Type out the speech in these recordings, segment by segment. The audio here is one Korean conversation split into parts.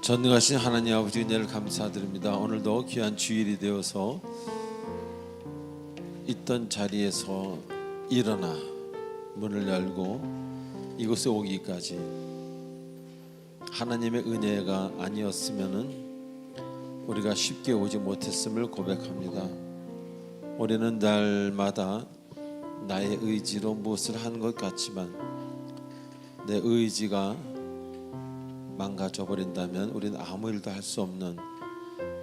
전능하신 하나님 아버지 은혜를 감사드립니다. 오늘도 귀한 주일이 되어서 있던 자리에서 일어나 문을 열고 이곳에 오기까지 하나님의 은혜가 아니었으면은 우리가 쉽게 오지 못했음을 고백합니다. 우리는 날마다 나의 의지로 무엇을 한 것 같지만 내 의지가 망가져 버린다면 우리는 아무 일도 할 수 없는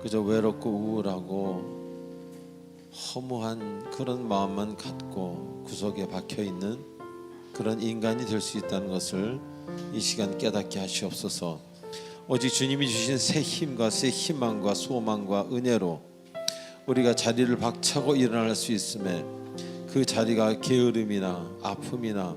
그저 외롭고 우울하고 허무한 그런 마음만 갖고 구석에 박혀 있는 그런 인간이 될 수 있다는 것을 이 시간 깨닫게 하시옵소서. 오직 주님이 주신 새 힘과 새 희망과 소망과 은혜로 우리가 자리를 박차고 일어날 수 있음에 그 자리가 게으름이나 아픔이나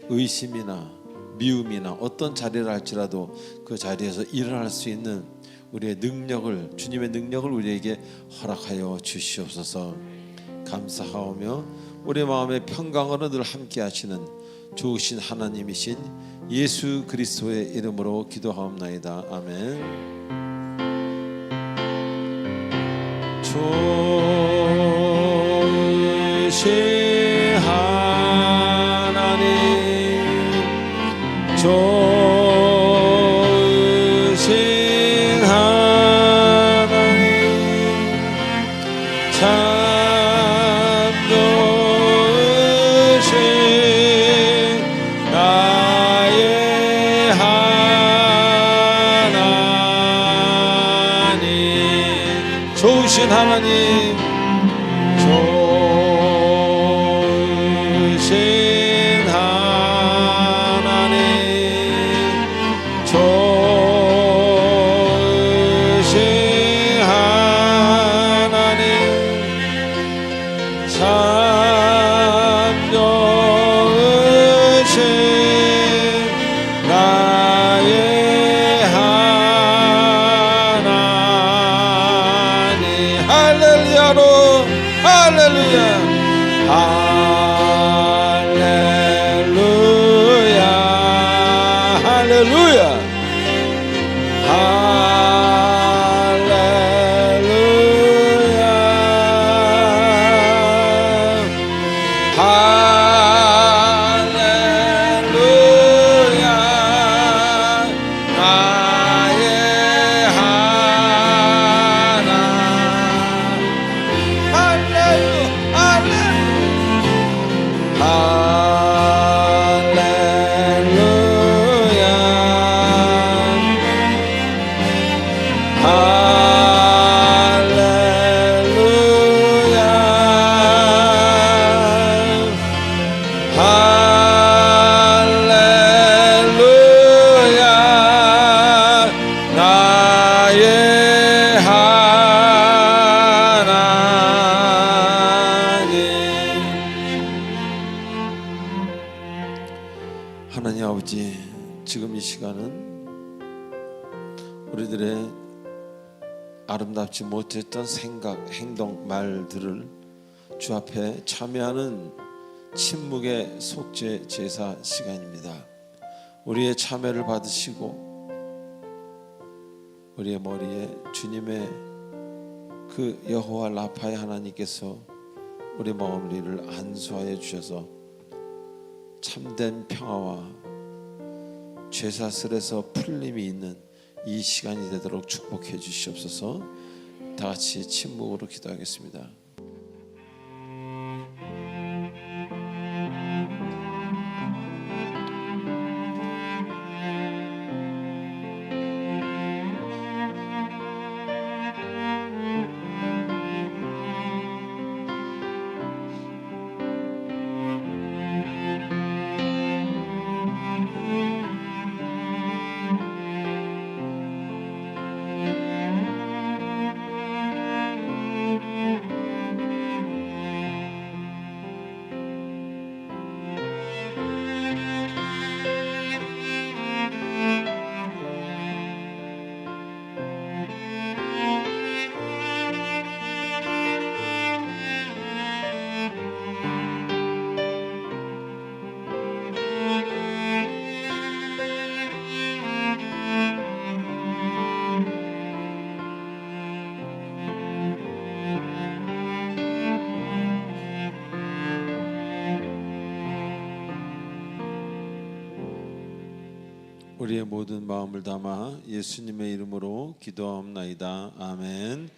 의심이나 미움이나 어떤 자리를 할지라도 그 자리에서 일어날 수 있는 우리의 능력을, 주님의 능력을 우리에게 허락하여 주시옵소서. 감사하오며 우리 마음의 평강으로 늘 함께 하시는 좋으신 하나님이신 예수 그리스도의 이름으로 기도하옵나이다. 아멘. 좋으신 하나님, 좋으신 하나님, 참 좋으신 나의 하나님, 좋으신 하나님, 좋으신 하나님, 좋으신 하나님, 참 좋으신 나의 하나님. 할렐루야로, 할렐루야, 할렐루야, 할렐루야, 할렐루야, 할렐루야, 나의 하나. 할렐루야, 하나님 아버지, 지금 이 시간은 우리들의 아름답지 못했던 생각, 행동, 말들을 주 앞에 참여하는 침묵의 속죄 제사 시간입니다. 우리의 참회를 받으시고 우리의 머리에 주님의 그 여호와 라파의 하나님께서 우리 머리를 안수하여 주셔서 참된 평화와 죄사슬에서 풀림이 있는 이 시간이 되도록 축복해 주시옵소서. 다 같이 침묵으로 기도하겠습니다. 우리의 모든 마음을 담아 예수님의 이름으로 기도하옵나이다. 아멘.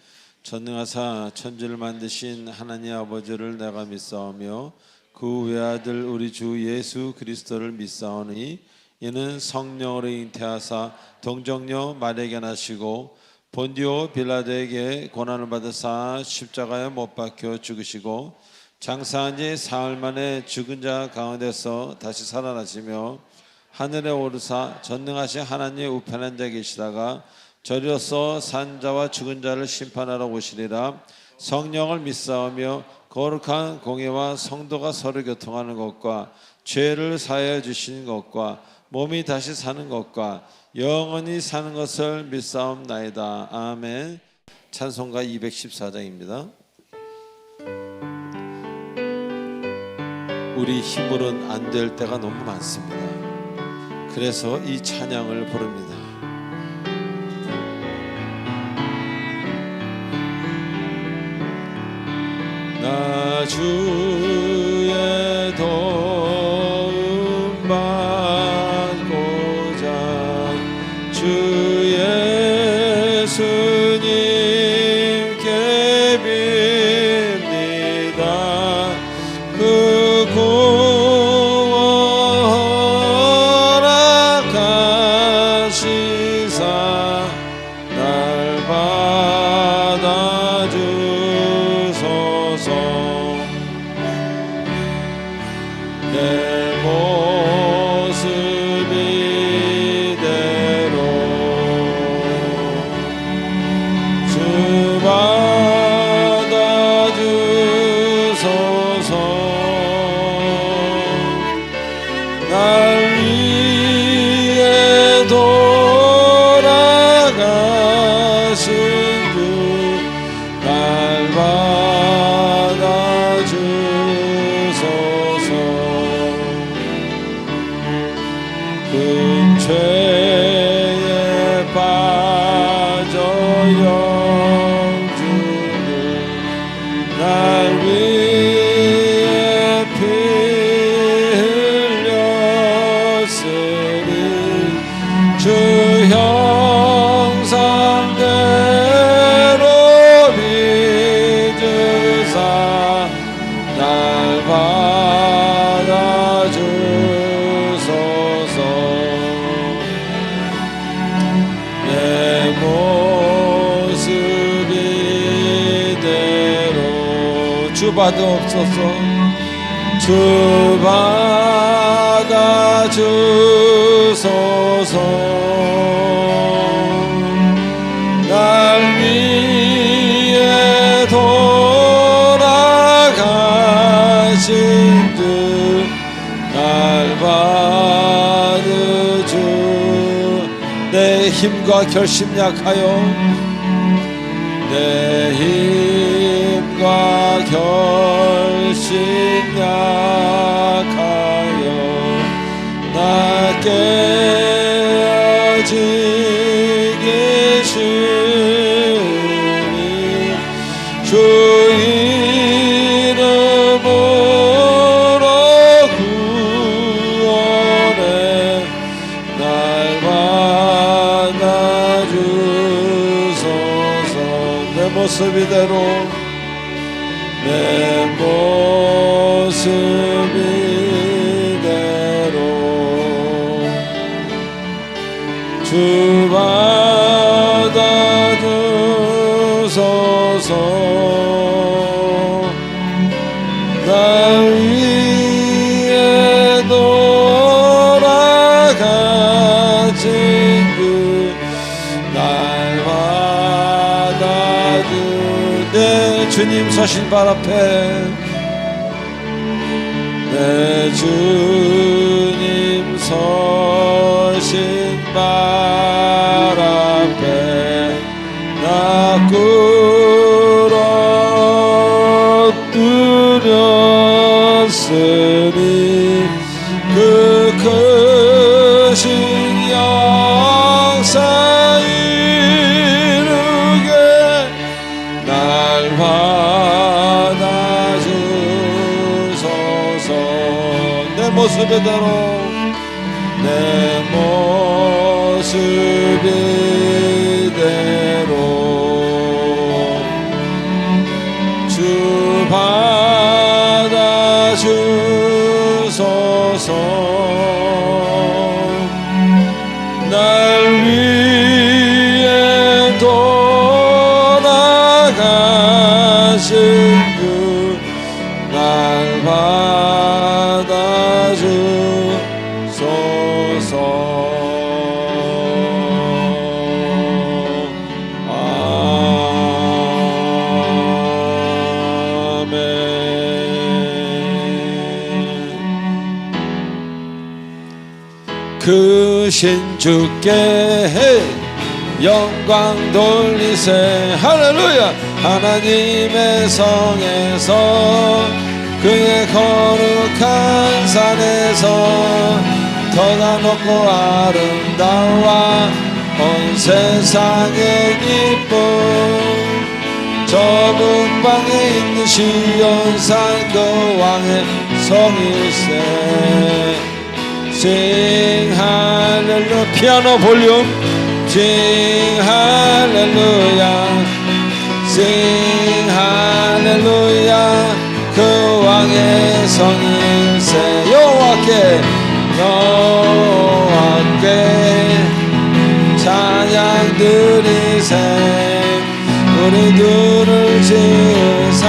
전능하사 천지를 만드신 하나님 아버지를 내가 믿사오며 그 외아들 우리 주 예수 그리스도를 믿사오니 이는 성령으로 잉태하사 동정녀 마리아에게 나시고 본디오 빌라도에게 고난을 받으사 십자가에 못 박혀 죽으시고 장사한 지 사흘 만에 죽은 자 가운데서 다시 살아나시며 하늘에 오르사 전능하신 하나님의 우편에 앉아 계시다가 저리로서 산 자와 죽은 자를 심판하러 오시리라. 성령을 믿사오며 거룩한 공예와 성도가 서로 교통하는 것과 죄를 사하여 주시는 것과 몸이 다시 사는 것과 영원히 사는 것을 믿사옵나이다. 아멘. 찬송가 214장입니다. 우리 힘으로는 안 될 때가 너무 많습니다. 그래서 이 찬양을 부릅니다. 나 주의 도움 받고자 주 예수님께 빕니다. 그 공허락하시사 날 받아주소서. 내 모습 이대로 주 받아주소서. 날 위해 돌아가신 주 날 받아주소서. 큰 죄에 빠져 영주는 날 위해 피 흘렸으니 주 형상대로 빚으사 날 받아주소서. 내 모습 이대로 주 받아옵소서. 주 받아주소서. 날 위해 돌아가신 주 날 받으주. 내 힘과 결심 약하여 내 힘과 결심 약하여 나 깨어지기 쉬우니 주 이름으로 구원해 날 받아주소서. 내 모습 이대로 내 모습 이대로 주 받아주소서. 날 위해 돌아가신 주 날 받아주. 내 주님 서신 발 앞에 내 주님 서신 발 앞에 나 꿇어 엎드렸으니 그 크신 영사 이루게 날 받아주소서. 내 모습 이대로 내 모습 수비대로 주 받아주소서. 날 위해 돌아가신 주 날 받아주소서. 아멘. 그 신주께 영광 돌리세. 할렐루야. 하나님의 성에서 그의 거룩한 산에서 더가 높고 아름다워 온 세상의 기쁨. 저 북방에 있는 시온산 그 왕의 성일세. Sing hallelujah. 피아노 볼륨. Sing hallelujah. Sing hallelujah. 그 왕의 성일세. 여호와께 찬양 드리세. 우리 둘을 지으사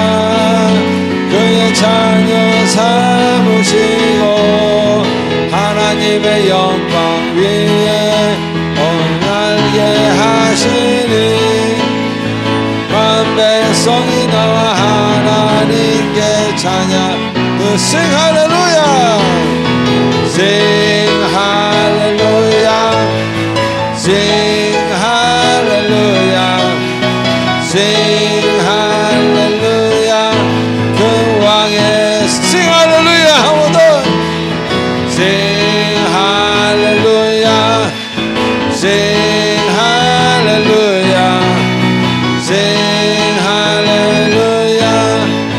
그의 자녀 삼으시고 하나님의 영광 위에 올날게 하시니 만 백성이 나와 하나님께 찬양. Sing hallelujah. Sing hallelujah. Sing hallelujah. Sing hallelujah. 그 왕의 Sing hallelujah. 한 번 더. Sing hallelujah. Sing hallelujah. Sing hallelujah.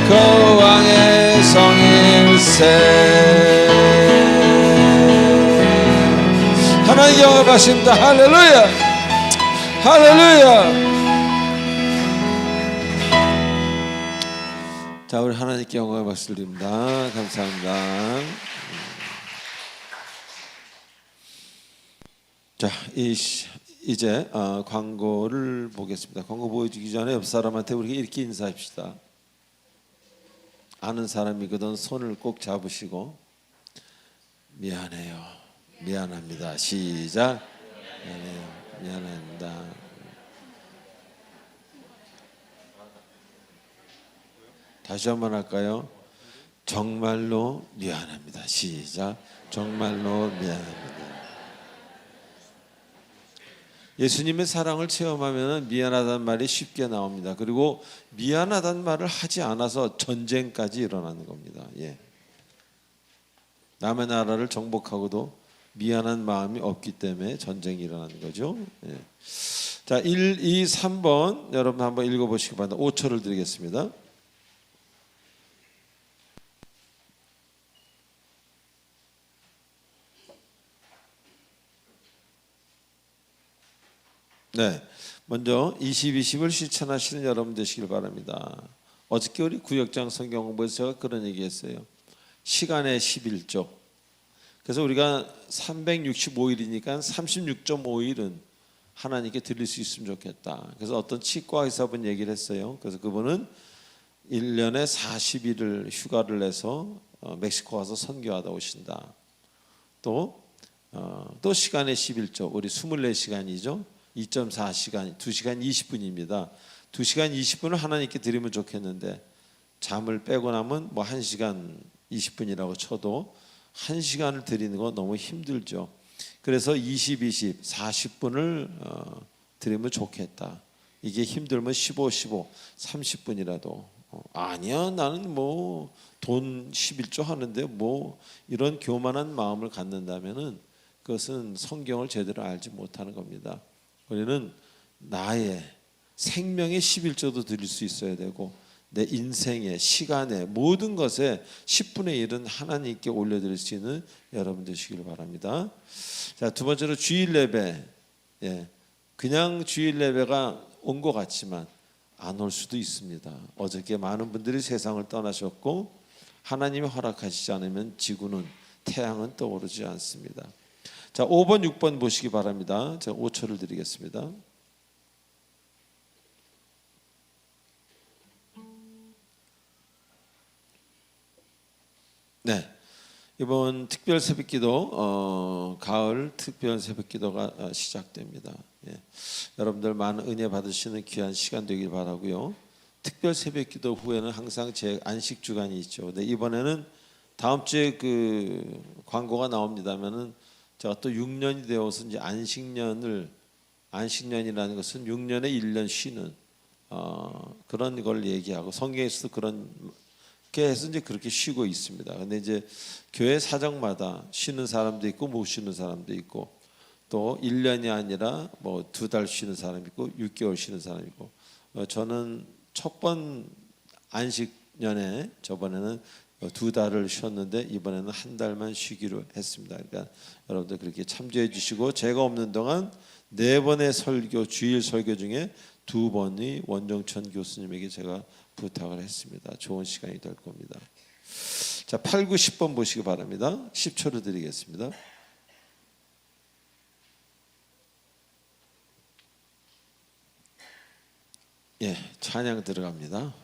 그 왕의 성일세. 하나님 영업하십니다. 할렐루야. 할렐루야. 자, 우리 하나님께 영광의 박수를 드립니다. 감사합니다. 자, 이제 광고를 보겠습니다. 광고 보여주기 전에 옆 사람한테 우리 이렇게 인사합시다. 아는 사람이거든 손을 꼭 잡으시고 미안해요, 미안합니다. 시작. 미안해요, 미안합니다. 다시 한번 할까요? 정말로 미안합니다. 시작. 정말로 미안합니다. 예수님의 사랑을 체험하면 미안하다는 말이 쉽게 나옵니다. 그리고 미안하다는 말을 하지 않아서 전쟁까지 일어나는 겁니다. 예. 남의 나라를 정복하고도 미안한 마음이 없기 때문에 전쟁이 일어나는 거죠. 예. 자, 1, 2, 3번 여러분 한번 읽어보시기 바랍니다. 5초를 드리겠습니다. 네, 먼저 20-20을 실천하시는 여러분 되시길 바랍니다. 어저께 우리 구역장 성경 공부에서 제가 그런 얘기했어요. 시간의 11조. 그래서 우리가 365일이니까 36.5일은 하나님께 드릴 수 있으면 좋겠다. 그래서 어떤 치과 의사분 얘기를 했어요. 그래서 그분은 1년에 40일을 휴가를 내서 멕시코 가서 선교하다 오신다. 또 시간의 11조, 우리 24시간이죠. 2.4시간, 2시간 20분입니다. 2시간 20분을 하나님께 드리면 좋겠는데 잠을 빼고 나면 뭐 1시간 20분이라고 쳐도 1시간을 드리는 거 너무 힘들죠. 그래서 20, 40분을 드리면 좋겠다. 이게 힘들면 15, 30분이라도 아니야 나는 뭐 돈 11조 하는데 뭐 이런 교만한 마음을 갖는다면은 그것은 성경을 제대로 알지 못하는 겁니다. 우리는 나의 생명의 11조도 드릴 수 있어야 되고 내 인생의 시간의 모든 것에 10분의 1은 하나님께 올려드릴 수 있는 여러분 되시길 바랍니다. 자, 두 번째로 주일 예배 예, 그냥 주일 예배가 온 것 같지만 안 올 수도 있습니다. 어저께 많은 분들이 세상을 떠나셨고 하나님이 허락하시지 않으면 지구는 태양은 떠오르지 않습니다. 자, 5번 6번 보시기 바랍니다. 제가 5초를 드리겠습니다. 네, 이번 특별 새벽기도 가을 특별 새벽기도가 시작됩니다. 예, 여러분들 많은 은혜 받으시는 귀한 시간 되길 바라고요. 특별 새벽기도 후에는 항상 제 안식 주간이 있죠. 근데 이번에는 다음 주에 그 광고가 나옵니다면은 제가 또 6년이 되어서 이제 안식년이라는 것은 6년에 1년 쉬는 그런 걸 얘기하고 성경에서도 그런 해서 이제 그렇게 쉬고 있습니다. 근데 이제 교회 사정마다 쉬는 사람도 있고 못 쉬는 사람도 있고 또 1년이 아니라 뭐 2달 쉬는 사람이 있고 6개월 쉬는 사람이 있고 저는 첫 번 안식년에 저번에는 2달을 쉬었는데 이번에는 1달만 쉬기로 했습니다. 그러니까 여러분들 그렇게 참조해 주시고 제가 없는 동안 4번의 설교 주일 설교 중에 2번이 원정천 교수님에게 제가 부탁을 했습니다. 좋은 시간이 될 겁니다. 자, 8, 9, 10번 보시기 바랍니다. 10초를 드리겠습니다. 예, 찬양 들어갑니다.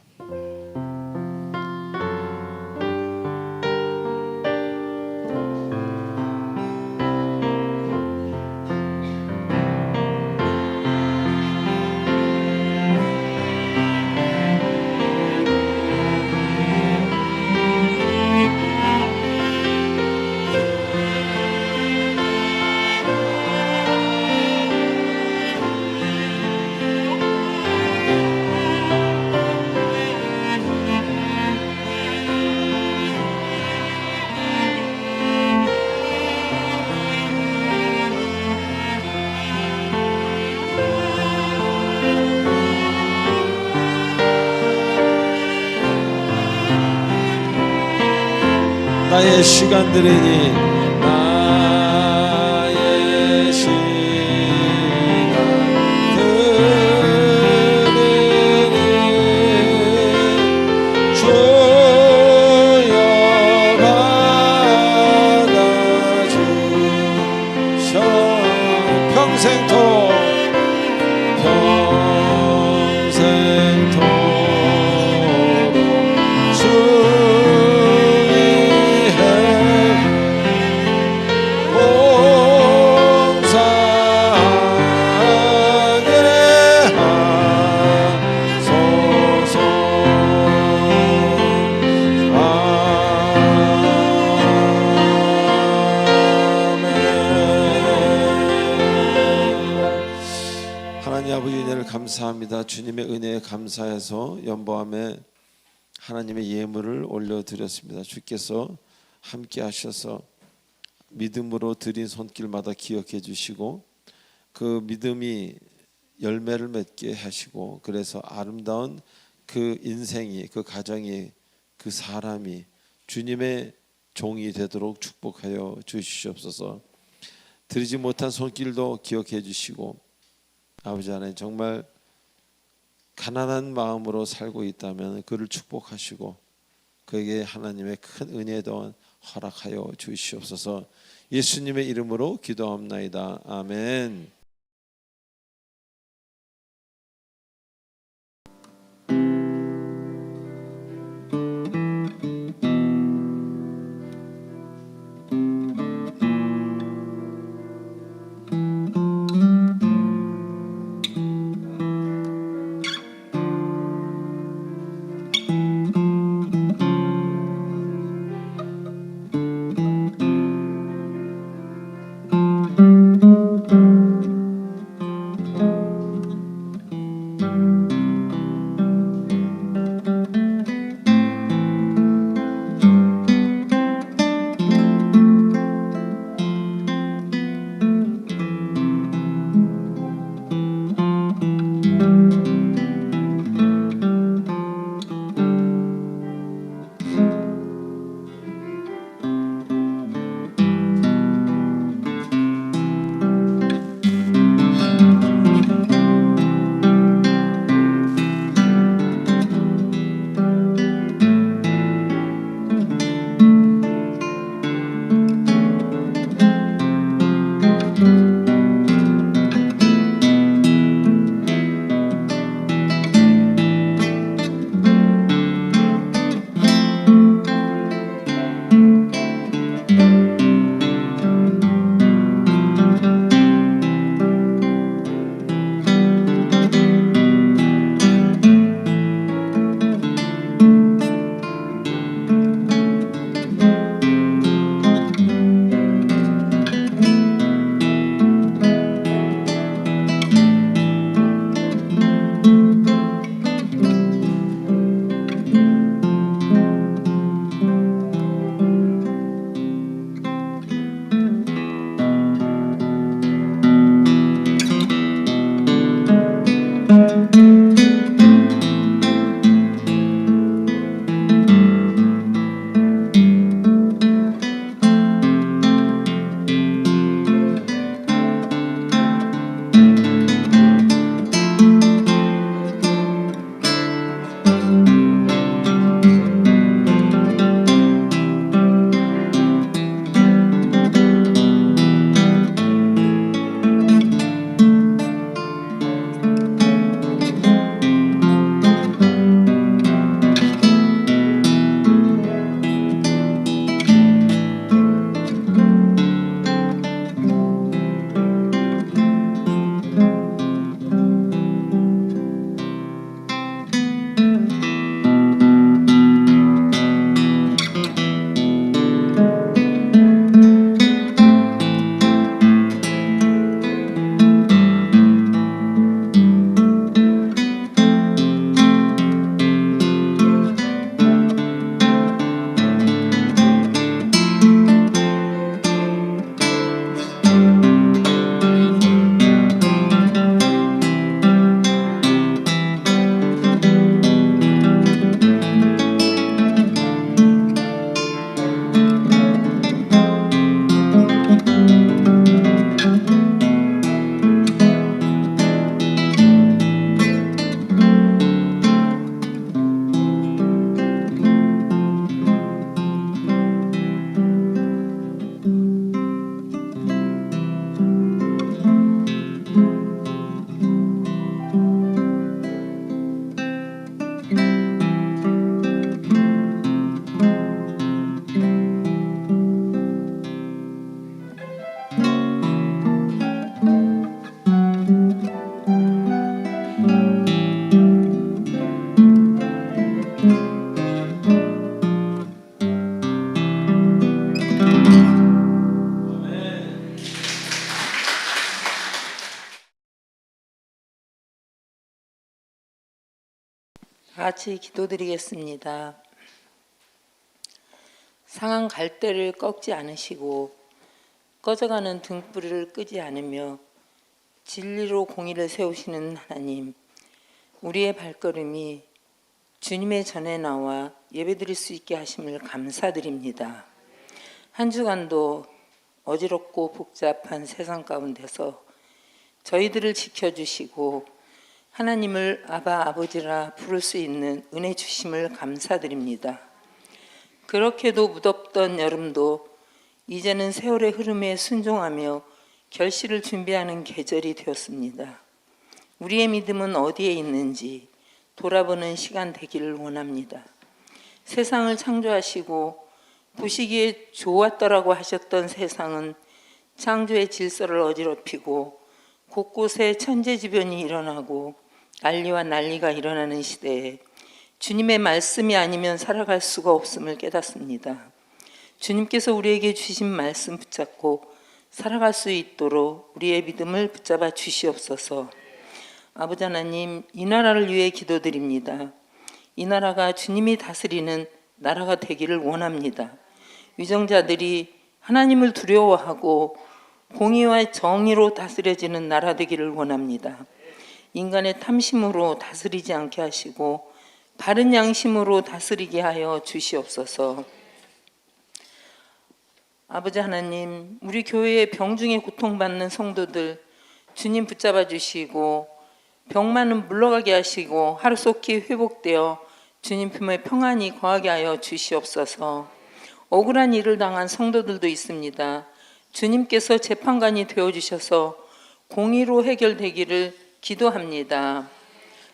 나의 시간들이니 나의 시간들이니 주여 받아주셔 평생토록 감사합니다. 주님의 은혜에 감사해서 연보함에 하나님의 예물을 올려드렸습니다. 주께서 함께 하셔서 믿음으로 드린 손길마다 기억해 주시고 그 믿음이 열매를 맺게 하시고 그래서 아름다운 그 인생이 그 가정이 그 사람이 주님의 종이 되도록 축복하여 주시옵소서. 드리지 못한 손길도 기억해 주시고 아버지 하나님 정말 가난한 마음으로 살고 있다면 그를 축복하시고 그에게 하나님의 큰 은혜도 허락하여 주시옵소서. 예수님의 이름으로 기도합나이다. 아멘. 다 같이 기도드리겠습니다. 상한 갈대를 꺾지 않으시고 꺼져가는 등불을 끄지 않으며 진리로 공의를 세우시는 하나님, 우리의 발걸음이 주님의 전에 나와 예배드릴 수 있게 하심을 감사드립니다. 한 주간도 어지럽고 복잡한 세상 가운데서 저희들을 지켜주시고 하나님을 아바 아버지라 부를 수 있는 은혜 주심을 감사드립니다. 그렇게도 무덥던 여름도 이제는 세월의 흐름에 순종하며 결실을 준비하는 계절이 되었습니다. 우리의 믿음은 어디에 있는지 돌아보는 시간 되기를 원합니다. 세상을 창조하시고 보시기에 좋았더라고 하셨던 세상은 창조의 질서를 어지럽히고 곳곳에 천재지변이 일어나고 난리와 난리가 일어나는 시대에 주님의 말씀이 아니면 살아갈 수가 없음을 깨닫습니다. 주님께서 우리에게 주신 말씀 붙잡고 살아갈 수 있도록 우리의 믿음을 붙잡아 주시옵소서. 아버지 하나님, 이 나라를 위해 기도드립니다. 이 나라가 주님이 다스리는 나라가 되기를 원합니다. 위정자들이 하나님을 두려워하고 공의와 정의로 다스려지는 나라 되기를 원합니다. 인간의 탐심으로 다스리지 않게 하시고 바른 양심으로 다스리게 하여 주시옵소서. 아버지 하나님, 우리 교회의 병중에 고통받는 성도들 주님 붙잡아 주시고 병만은 물러가게 하시고 하루속히 회복되어 주님 품에 평안히 거하게 하여 주시옵소서. 억울한 일을 당한 성도들도 있습니다. 주님께서 재판관이 되어주셔서 공의로 해결되기를 기도합니다.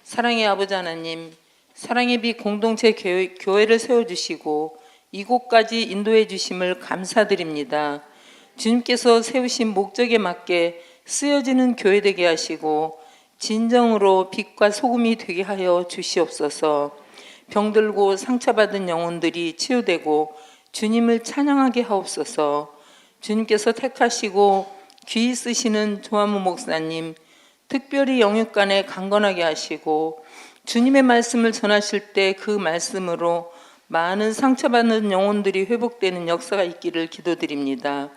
사랑의 아버지 하나님, 사랑의 빛 공동체 교회를 세워주시고 이곳까지 인도해 주심을 감사드립니다. 주님께서 세우신 목적에 맞게 쓰여지는 교회 되게 하시고 진정으로 빛과 소금이 되게 하여 주시옵소서. 병들고 상처받은 영혼들이 치유되고 주님을 찬양하게 하옵소서. 주님께서 택하시고 귀히 쓰시는 조한무 목사님, 특별히 영육간에 강건하게 하시고 주님의 말씀을 전하실 때 그 말씀으로 많은 상처받는 영혼들이 회복되는 역사가 있기를 기도드립니다.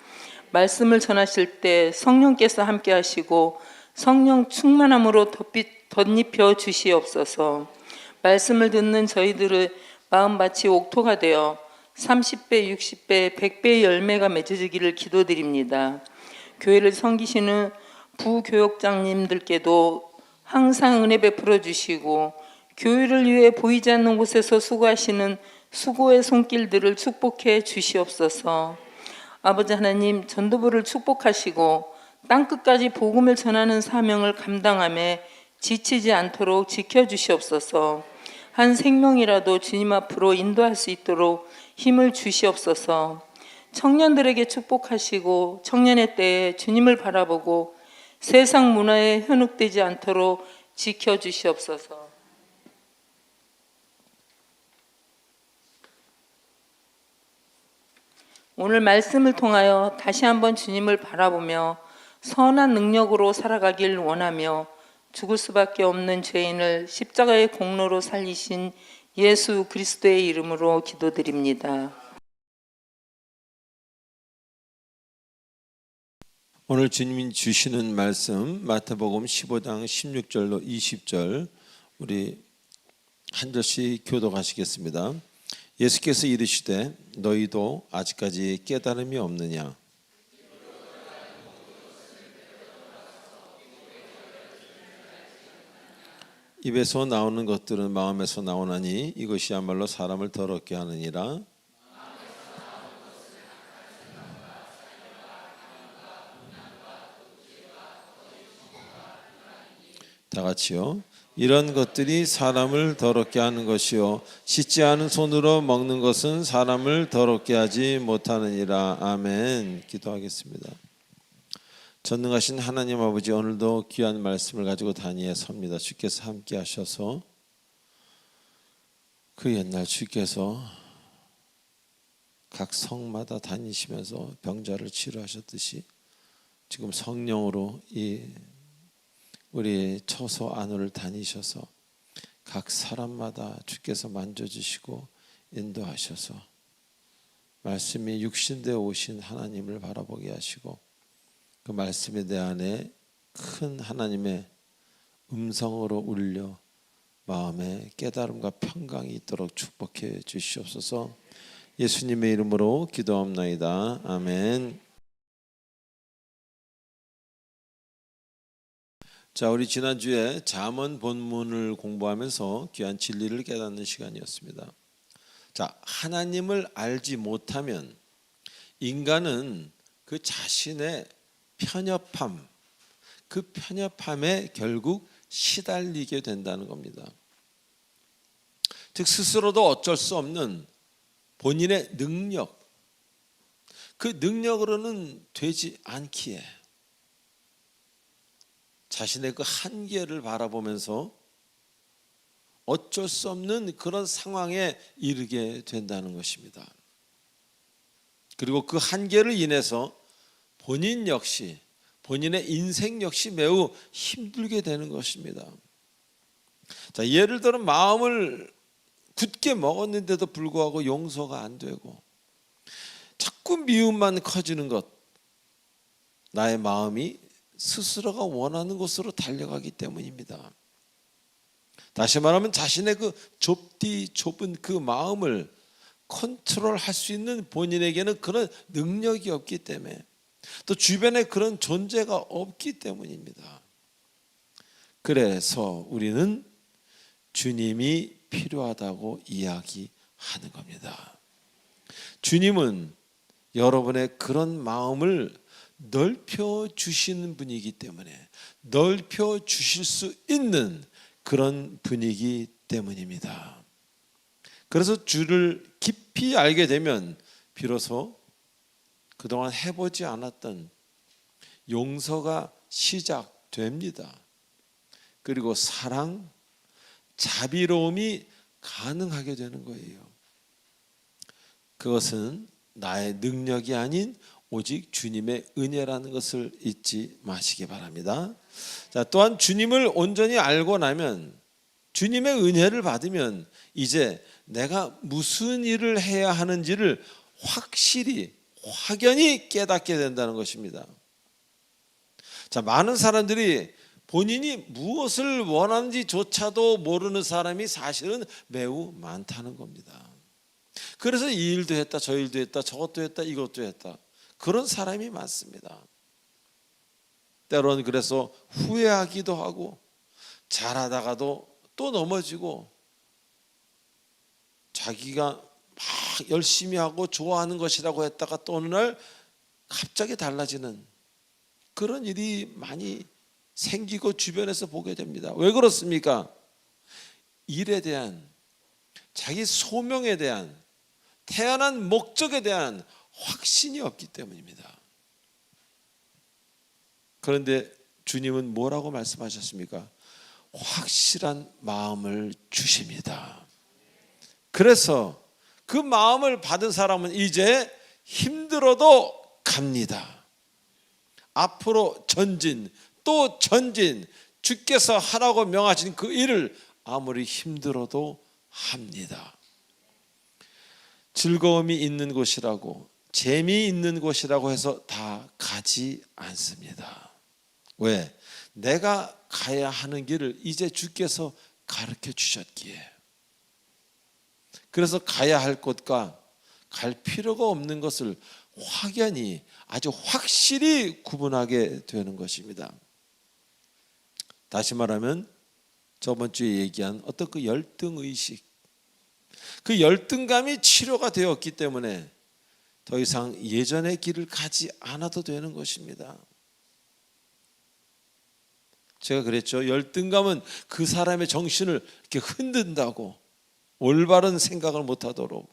말씀을 전하실 때 성령께서 함께 하시고 성령 충만함으로 덧입혀 주시옵소서. 말씀을 듣는 저희들의 마음밭이 옥토가 되어 30배, 60배, 100배의 열매가 맺어지기를 기도드립니다. 교회를 섬기시는 부교역장님들께도 항상 은혜 베풀어 주시고 교회를 위해 보이지 않는 곳에서 수고하시는 수고의 손길들을 축복해 주시옵소서. 아버지 하나님, 전도부를 축복하시고 땅끝까지 복음을 전하는 사명을 감당하며 지치지 않도록 지켜주시옵소서. 한 생명이라도 주님 앞으로 인도할 수 있도록 힘을 주시옵소서. 청년들에게 축복하시고 청년의 때에 주님을 바라보고 세상 문화에 현혹되지 않도록 지켜주시옵소서. 오늘 말씀을 통하여 다시 한번 주님을 바라보며 선한 능력으로 살아가길 원하며 죽을 수밖에 없는 죄인을 십자가의 공로로 살리신 예수 그리스도의 이름으로 기도드립니다. 오늘 주님이 주시는 말씀 마태복음 15장 16절로 20절 우리 한 절씩 교독하시겠습니다. 예수께서 이르시되 너희도 아직까지 깨달음이 없느냐? 입에서 나오는 것들은 마음에서 나오나니 이것이야말로 사람을 더럽게 하느니라. 다 같이요. 이런 것들이 사람을 더럽게 하는 것이요 씻지 않은 손으로 먹는 것은 사람을 더럽게 하지 못하느니라. 아멘. 기도하겠습니다. 전능하신 하나님 아버지, 오늘도 귀한 말씀을 가지고 단위에 섭니다. 주께서 함께 하셔서 그 옛날 주께서 각 성마다 다니시면서 병자를 치료하셨듯이 지금 성령으로 이 우리 처소 안을 다니셔서 각 사람마다 주께서 만져주시고 인도하셔서 말씀이 육신되어 오신 하나님을 바라보게 하시고 그 말씀에 내 안에 큰 하나님의 음성으로 울려 마음에 깨달음과 평강이 있도록 축복해 주시옵소서. 예수님의 이름으로 기도합나이다. 아멘. 자, 우리 지난주에 잠언 본문을 공부하면서 귀한 진리를 깨닫는 시간이었습니다. 자, 하나님을 알지 못하면 인간은 그 자신의 편협함, 그 편협함에 결국 시달리게 된다는 겁니다. 즉 스스로도 어쩔 수 없는 본인의 능력, 그 능력으로는 되지 않기에 자신의 그 한계를 바라보면서 어쩔 수 없는 그런 상황에 이르게 된다는 것입니다. 그리고 그 한계를 인해서 본인 역시, 본인의 인생 역시 매우 힘들게 되는 것입니다. 자, 예를 들어 마음을 굳게 먹었는데도 불구하고 용서가 안 되고 자꾸 미움만 커지는 것, 나의 마음이 스스로가 원하는 곳으로 달려가기 때문입니다. 다시 말하면 자신의 그 좁은 그 마음을 컨트롤할 수 있는 본인에게는 그런 능력이 없기 때문에, 또 주변에 그런 존재가 없기 때문입니다. 그래서 우리는 주님이 필요하다고 이야기하는 겁니다. 주님은 여러분의 그런 마음을 넓혀 주시는 분이기 때문에, 넓혀 주실 수 있는 그런 분이기 때문입니다. 그래서 주를 깊이 알게 되면 비로소 그동안 해보지 않았던 용서가 시작됩니다. 그리고 사랑, 자비로움이 가능하게 되는 거예요. 그것은 나의 능력이 아닌 오직 주님의 은혜라는 것을 잊지 마시기 바랍니다. 자, 또한 주님을 온전히 알고 나면, 주님의 은혜를 받으면 이제 내가 무슨 일을 해야 하는지를 확실히 확연히 깨닫게 된다는 것입니다. 자, 많은 사람들이 본인이 무엇을 원하는지조차도 모르는 사람이 사실은 매우 많다는 겁니다. 그래서 이 일도 했다, 저 일도 했다, 저것도 했다, 이것도 했다, 그런 사람이 많습니다. 때로는 그래서 후회하기도 하고 잘하다가도 또 넘어지고 자기가 막 열심히 하고 좋아하는 것이라고 했다가 또 어느 날 갑자기 달라지는 그런 일이 많이 생기고 주변에서 보게 됩니다. 왜 그렇습니까? 일에 대한, 자기 소명에 대한, 태어난 목적에 대한 확신이 없기 때문입니다. 그런데 주님은 뭐라고 말씀하셨습니까? 확실한 마음을 주십니다. 그래서 그 마음을 받은 사람은 이제 힘들어도 갑니다. 앞으로 전진, 또 전진, 주께서 하라고 명하신 그 일을 아무리 힘들어도 합니다. 즐거움이 있는 곳이라고, 재미있는 곳이라고 해서 다 가지 않습니다. 왜? 내가 가야 하는 길을 이제 주께서 가르쳐 주셨기에. 그래서 가야 할 곳과 갈 필요가 없는 것을 확연히, 아주 확실히 구분하게 되는 것입니다. 다시 말하면 저번 주에 얘기한 어떤 그 열등의식, 그 열등감이 치료가 되었기 때문에 더 이상 예전의 길을 가지 않아도 되는 것입니다. 제가 그랬죠. 열등감은 그 사람의 정신을 이렇게 흔든다고, 올바른 생각을 못하도록.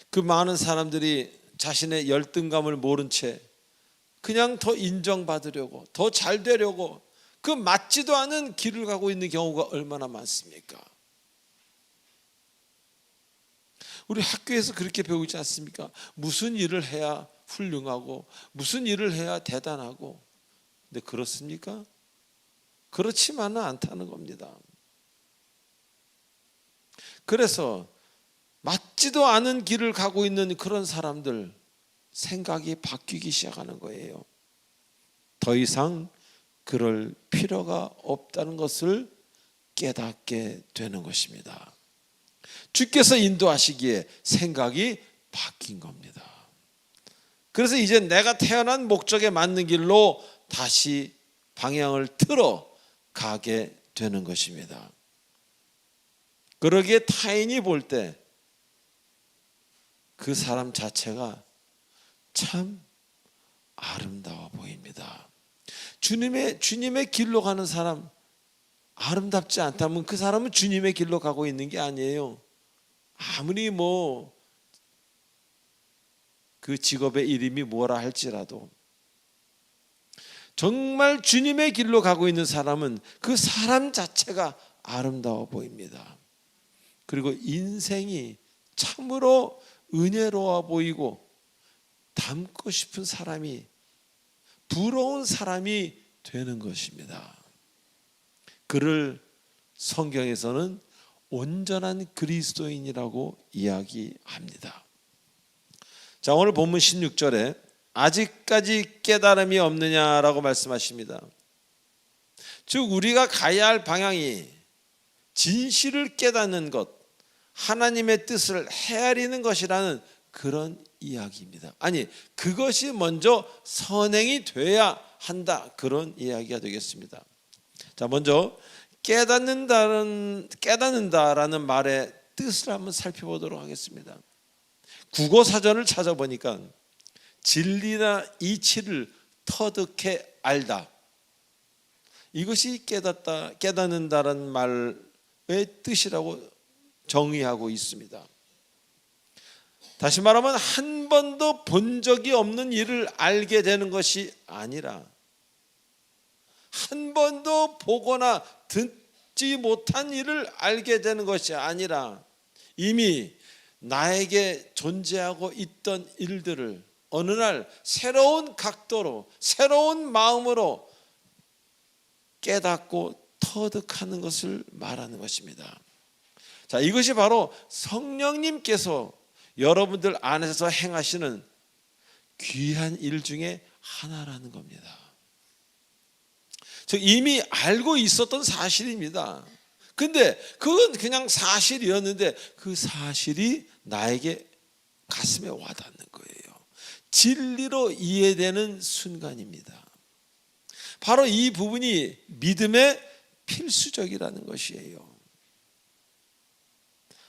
그 많은 사람들이 자신의 열등감을 모른 채 그냥 더 인정받으려고, 더 잘 되려고 그 맞지도 않은 길을 가고 있는 경우가 얼마나 많습니까? 우리 학교에서 그렇게 배우지 않습니까? 무슨 일을 해야 훌륭하고, 무슨 일을 해야 대단하고. 근데 그렇습니까? 그렇지만은 않다는 겁니다. 그래서 맞지도 않은 길을 가고 있는 그런 사람들 생각이 바뀌기 시작하는 거예요. 더 이상 그럴 필요가 없다는 것을 깨닫게 되는 것입니다. 주께서 인도하시기에 생각이 바뀐 겁니다. 그래서 이제 내가 태어난 목적에 맞는 길로 다시 방향을 틀어 가게 되는 것입니다. 그러기에 타인이 볼 때 그 사람 자체가 참 아름다워 보입니다. 주님의 길로 가는 사람 아름답지 않다면 그 사람은 주님의 길로 가고 있는 게 아니에요. 아무리 그 직업의 이름이 뭐라 할지라도 정말 주님의 길로 가고 있는 사람은 그 사람 자체가 아름다워 보입니다. 그리고 인생이 참으로 은혜로워 보이고 닮고 싶은 사람이, 부러운 사람이 되는 것입니다. 그를 성경에서는 온전한 그리스도인이라고 이야기합니다. 자, 오늘 본문 16절에 아직까지 깨달음이 없느냐라고 말씀하십니다. 즉 우리가 가야 할 방향이 진실을 깨닫는 것, 하나님의 뜻을 헤아리는 것이라는 그런 이야기입니다. 아니, 그것이 먼저 선행이 돼야 한다, 그런 이야기가 되겠습니다. 자, 먼저 깨닫는다라는 말의 뜻을 한번 살펴보도록 하겠습니다. 국어 사전을 찾아보니까 진리나 이치를 터득해 알다, 이것이 깨닫는다라는 말의 뜻이라고 정의하고 있습니다. 다시 말하면 한 번도 본 적이 없는 일을 알게 되는 것이 아니라, 한 번도 보거나 듣지 못한 일을 알게 되는 것이 아니라, 이미 나에게 존재하고 있던 일들을 어느 날 새로운 각도로, 새로운 마음으로 깨닫고 터득하는 것을 말하는 것입니다. 자, 이것이 바로 성령님께서 여러분들 안에서 행하시는 귀한 일 중에 하나라는 겁니다. 즉 이미 알고 있었던 사실입니다. 근데 그건 그냥 사실이었는데 그 사실이 나에게 가슴에 와닿는 거예요. 진리로 이해되는 순간입니다. 바로 이 부분이 믿음의 필수적이라는 것이에요.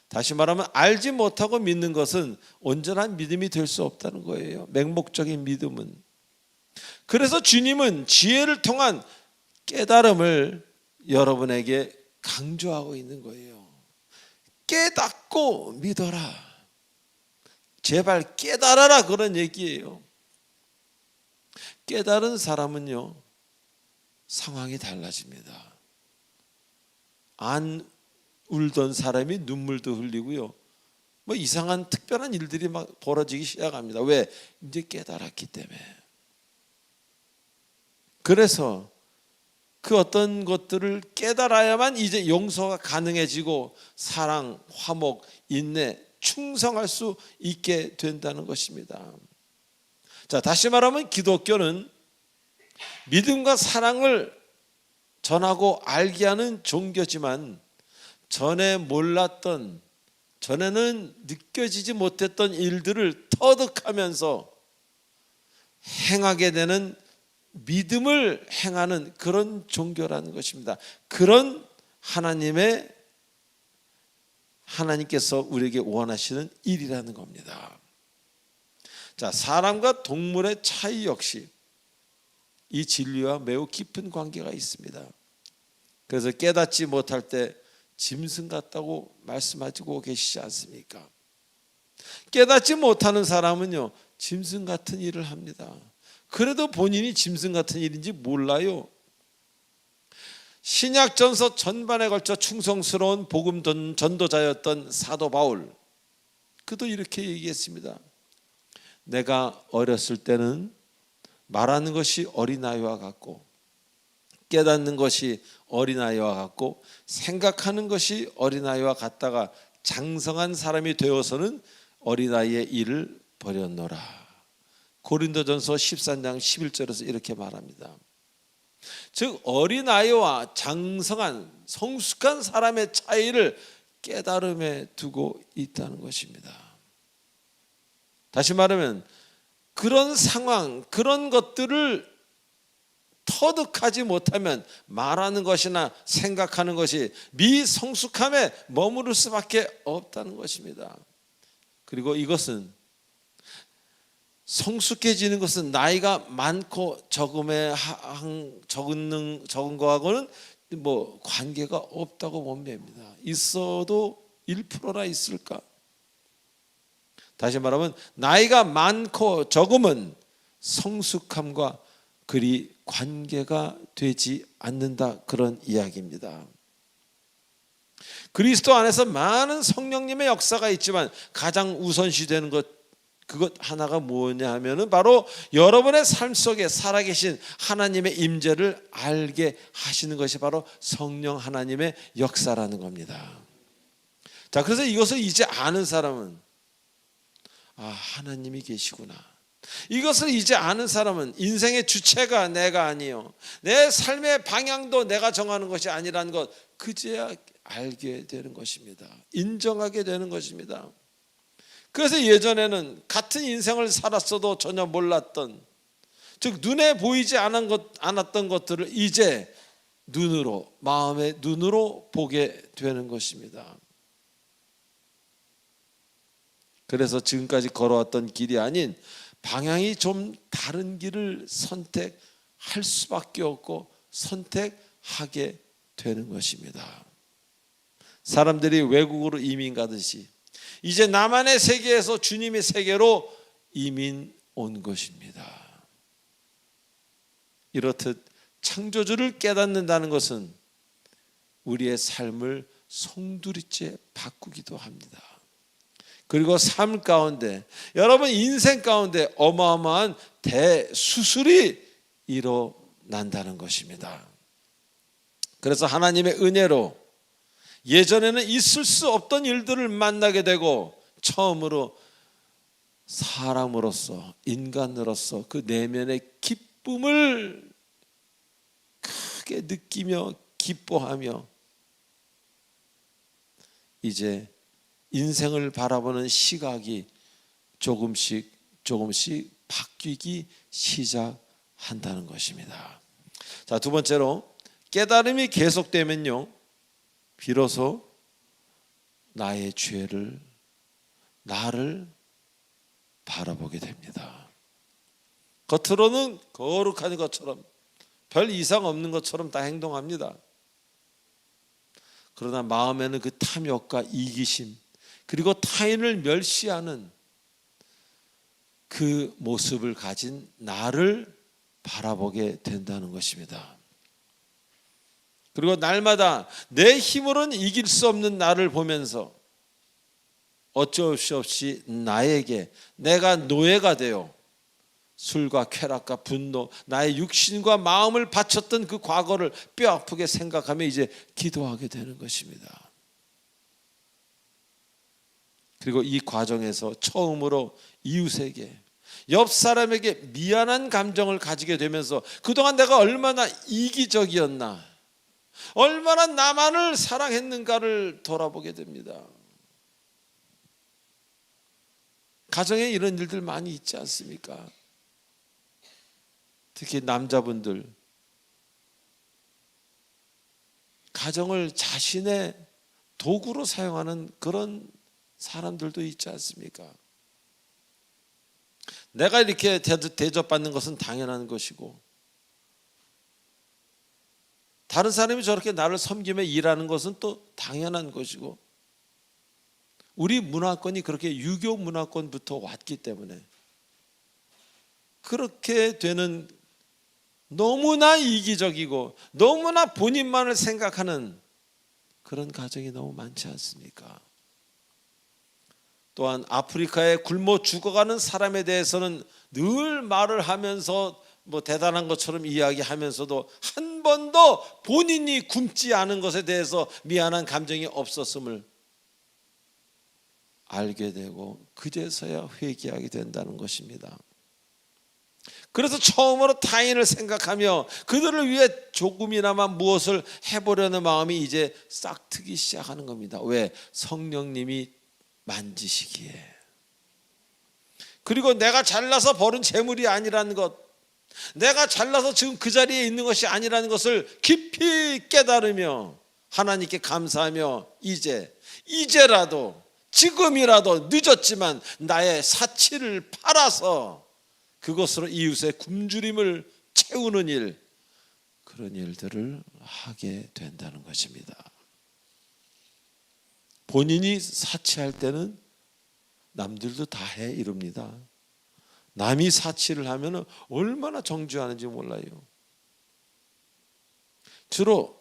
다시 말하면 알지 못하고 믿는 것은 온전한 믿음이 될 수 없다는 거예요. 맹목적인 믿음은. 그래서 주님은 지혜를 통한 깨달음을 여러분에게 강조하고 있는 거예요. 깨닫고 믿어라. 제발 깨달아라, 그런 얘기예요. 깨달은 사람은요, 상황이 달라집니다. 안 울던 사람이 눈물도 흘리고요, 이상한 특별한 일들이 막 벌어지기 시작합니다. 왜? 이제 깨달았기 때문에. 그래서 그 어떤 것들을 깨달아야만 이제 용서가 가능해지고 사랑, 화목, 인내, 충성할 수 있게 된다는 것입니다. 자, 다시 말하면 기독교는 믿음과 사랑을 전하고 알게 하는 종교지만, 전에 몰랐던, 전에는 느껴지지 못했던 일들을 터득하면서 행하게 되는, 믿음을 행하는 그런 종교라는 것입니다. 그런 하나님께서 우리에게 원하시는 일이라는 겁니다. 자, 사람과 동물의 차이 역시 이 진리와 매우 깊은 관계가 있습니다. 그래서 깨닫지 못할 때 짐승 같다고 말씀하시고 계시지 않습니까? 깨닫지 못하는 사람은요, 짐승 같은 일을 합니다. 그래도 본인이 짐승 같은 일인지 몰라요. 신약전서 전반에 걸쳐 충성스러운 복음 전도자였던 사도 바울, 그도 이렇게 얘기했습니다. 내가 어렸을 때는 말하는 것이 어린아이와 같고, 깨닫는 것이 어린아이와 같고, 생각하는 것이 어린아이와 같다가 장성한 사람이 되어서는 어린아이의 일을 버렸노라. 고린도전서 13장 11절에서 이렇게 말합니다. 즉 어린아이와 장성한 성숙한 사람의 차이를 깨달음에 두고 있다는 것입니다. 다시 말하면 그런 상황, 그런 것들을 터득하지 못하면 말하는 것이나 생각하는 것이 미성숙함에 머무를 수밖에 없다는 것입니다. 그리고 이것은 성숙해지는 것은 나이가 많고 적은 거하고는 뭐 관계가 없다고 보면 됩니다. 있어도 1%나 있을까? 다시 말하면 나이가 많고 적음은 성숙함과 그리 관계가 되지 않는다, 그런 이야기입니다. 그리스도 안에서 많은 성령님의 역사가 있지만 가장 우선시되는 것, 그것 하나가 뭐냐 하면은 바로 여러분의 삶 속에 살아계신 하나님의 임재를 알게 하시는 것이 바로 성령 하나님의 역사라는 겁니다. 자, 그래서 이것을 이제 아는 사람은 하나님이 계시구나. 이것을 이제 아는 사람은 인생의 주체가 내가 아니요, 내 삶의 방향도 내가 정하는 것이 아니라는 것 그제야 알게 되는 것입니다. 인정하게 되는 것입니다. 그래서 예전에는 같은 인생을 살았어도 전혀 몰랐던, 즉 눈에 보이지 않았던 것들을 이제 눈으로, 마음의 눈으로 보게 되는 것입니다. 그래서 지금까지 걸어왔던 길이 아닌 방향이 좀 다른 길을 선택할 수밖에 없고 선택하게 되는 것입니다. 사람들이 외국으로 이민 가듯이 이제 나만의 세계에서 주님의 세계로 이민 온 것입니다. 이렇듯 창조주를 깨닫는다는 것은 우리의 삶을 송두리째 바꾸기도 합니다. 그리고 삶 가운데, 여러분 인생 가운데 어마어마한 대수술이 일어난다는 것입니다. 그래서 하나님의 은혜로 예전에는 있을 수 없던 일들을 만나게 되고 처음으로 사람으로서, 인간으로서 그 내면의 기쁨을 크게 느끼며 기뻐하며 이제 인생을 바라보는 시각이 조금씩 바뀌기 시작한다는 것입니다. 자, 두 번째로 깨달음이 계속되면요, 비로소 나의 죄를, 나를 바라보게 됩니다. 겉으로는 거룩한 것처럼, 별 이상 없는 것처럼 다 행동합니다. 그러나 마음에는 그 탐욕과 이기심, 그리고 타인을 멸시하는 그 모습을 가진 나를 바라보게 된다는 것입니다. 그리고 날마다 내 힘으로는 이길 수 없는 나를 보면서 어쩔 수 없이 나에게 내가 노예가 되어 술과 쾌락과 분노, 나의 육신과 마음을 바쳤던 그 과거를 뼈아프게 생각하며 이제 기도하게 되는 것입니다. 그리고 이 과정에서 처음으로 이웃에게, 옆 사람에게 미안한 감정을 가지게 되면서 그동안 내가 얼마나 이기적이었나, 얼마나 나만을 사랑했는가를 돌아보게 됩니다. 가정에 이런 일들 많이 있지 않습니까? 특히 남자분들, 가정을 자신의 도구로 사용하는 그런 사람들도 있지 않습니까? 내가 이렇게 대접받는 것은 당연한 것이고, 다른 사람이 저렇게 나를 섬기며 일하는 것은 또 당연한 것이고, 우리 문화권이 그렇게 유교 문화권부터 왔기 때문에 그렇게 되는, 너무나 이기적이고 너무나 본인만을 생각하는 그런 가정이 너무 많지 않습니까? 또한 아프리카에 굶어 죽어가는 사람에 대해서는 늘 말을 하면서 뭐 대단한 것처럼 이야기하면서도 한 번도 본인이 굶지 않은 것에 대해서 미안한 감정이 없었음을 알게 되고 그제서야 회개하게 된다는 것입니다. 그래서 처음으로 타인을 생각하며 그들을 위해 조금이나마 무엇을 해보려는 마음이 이제 싹트기 시작하는 겁니다. 왜? 성령님이 만지시기에. 그리고 내가 잘나서 벌은 재물이 아니라는 것, 내가 잘나서 지금 그 자리에 있는 것이 아니라는 것을 깊이 깨달으며 하나님께 감사하며 이제라도 지금이라도 늦었지만 나의 사치를 팔아서 그것으로 이웃의 굶주림을 채우는 일, 그런 일들을 하게 된다는 것입니다. 본인이 사치할 때는 남들도 다 해 이럽니다. 남이 사치를 하면 얼마나 정죄하는지 몰라요. 주로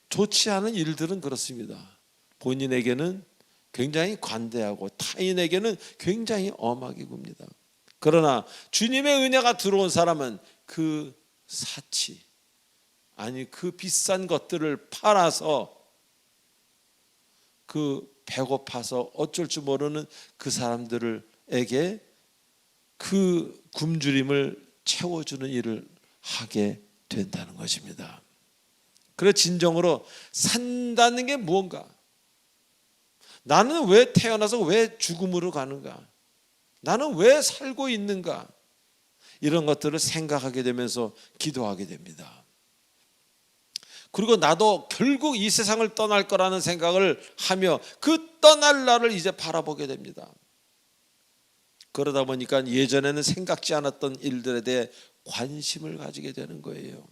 좋지 않은 일들은 그렇습니다. 본인에게는 굉장히 관대하고 타인에게는 굉장히 엄하게 굽니다. 그러나 주님의 은혜가 들어온 사람은 그 사치, 아니 그 비싼 것들을 팔아서 그 배고파서 어쩔 줄 모르는 그 사람들에게 그 굶주림을 채워주는 일을 하게 된다는 것입니다. 그래서 진정으로 산다는 게 무언가? 나는 왜 태어나서 왜 죽음으로 가는가? 나는 왜 살고 있는가? 이런 것들을 생각하게 되면서 기도하게 됩니다. 그리고 나도 결국 이 세상을 떠날 거라는 생각을 하며 그 떠날 날을 이제 바라보게 됩니다. 그러다 보니까 예전에는 생각지 않았던 일들에 대해 관심을 가지게 되는 거예요.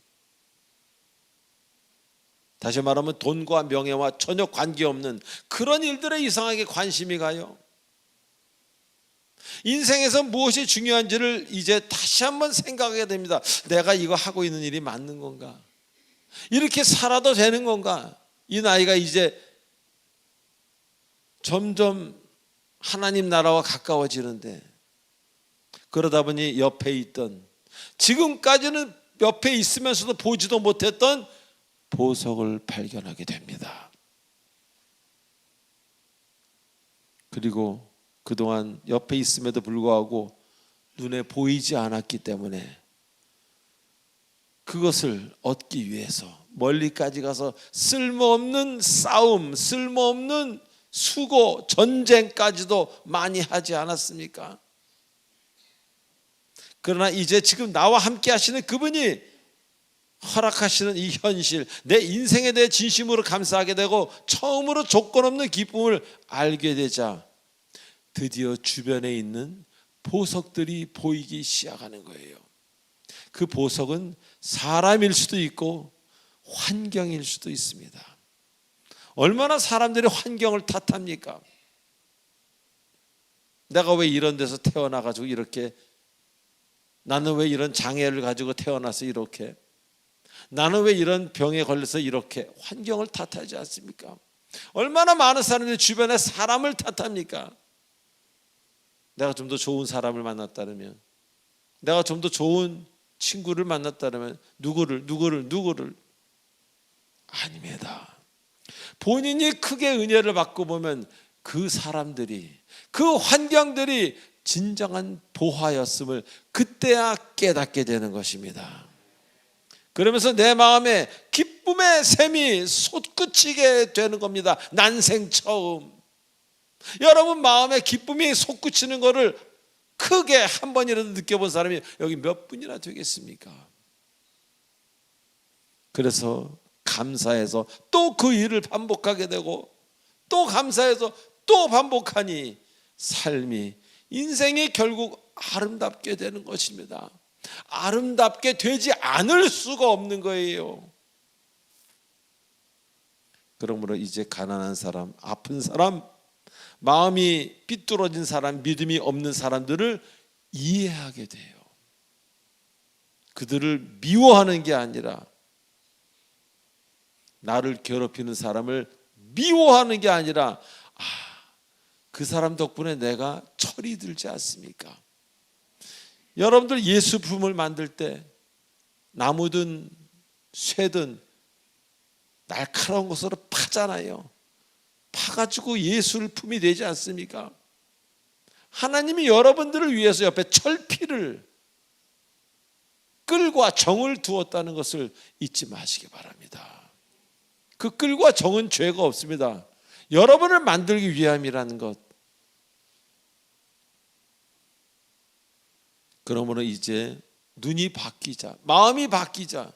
다시 말하면 돈과 명예와 전혀 관계없는 그런 일들에 이상하게 관심이 가요. 인생에서 무엇이 중요한지를 이제 다시 한번 생각하게 됩니다. 내가 이거 하고 있는 일이 맞는 건가? 이렇게 살아도 되는 건가? 이 나이가 이제 점점 하나님 나라와 가까워지는데, 그러다 보니 옆에 있던, 지금까지는 옆에 있으면서도 보지도 못했던 보석을 발견하게 됩니다. 그리고 그동안 옆에 있음에도 불구하고 눈에 보이지 않았기 때문에 그것을 얻기 위해서 멀리까지 가서 쓸모없는 싸움, 쓸모없는 수고, 전쟁까지도 많이 하지 않았습니까? 그러나 이제 지금 나와 함께 하시는 그분이 허락하시는 이 현실, 내 인생에 대해 진심으로 감사하게 되고 처음으로 조건 없는 기쁨을 알게 되자 드디어 주변에 있는 보석들이 보이기 시작하는 거예요. 그 보석은 사람일 수도 있고 환경일 수도 있습니다. 얼마나 사람들이 환경을 탓합니까? 내가 왜 이런 데서 태어나가지고 이렇게, 나는 왜 이런 장애를 가지고 태어나서 이렇게, 나는 왜 이런 병에 걸려서 이렇게, 환경을 탓하지 않습니까? 얼마나 많은 사람들이 주변에 사람을 탓합니까? 내가 좀 더 좋은 사람을 만났다면, 내가 좀 더 좋은 친구를 만났다면 누구를 아닙니다. 본인이 크게 은혜를 받고 보면 그 사람들이, 그 환경들이 진정한 보화였음을 그때야 깨닫게 되는 것입니다. 그러면서 내 마음에 기쁨의 샘이 솟구치게 되는 겁니다. 난생 처음. 여러분 마음에 기쁨이 솟구치는 것을 크게 한 번이라도 느껴본 사람이 여기 몇 분이나 되겠습니까? 그래서 감사해서 또 그 일을 반복하게 되고 또 감사해서 또 반복하니 삶이, 인생이 결국 아름답게 되는 것입니다. 아름답게 되지 않을 수가 없는 거예요. 그러므로 이제 가난한 사람, 아픈 사람, 마음이 삐뚤어진 사람, 믿음이 없는 사람들을 이해하게 돼요. 그들을 미워하는 게 아니라, 나를 괴롭히는 사람을 미워하는 게 아니라, 그 사람 덕분에 내가 철이 들지 않습니까? 여러분들 예수품을 만들 때 나무든 쇠든 날카로운 것으로 파잖아요. 파가지고 예술품이 되지 않습니까? 하나님이 여러분들을 위해서 옆에 철피를 끌과 정을 두었다는 것을 잊지 마시기 바랍니다. 그 끌과 정은 죄가 없습니다. 여러분을 만들기 위함이라는 것. 그러므로 이제 눈이 바뀌자, 마음이 바뀌자,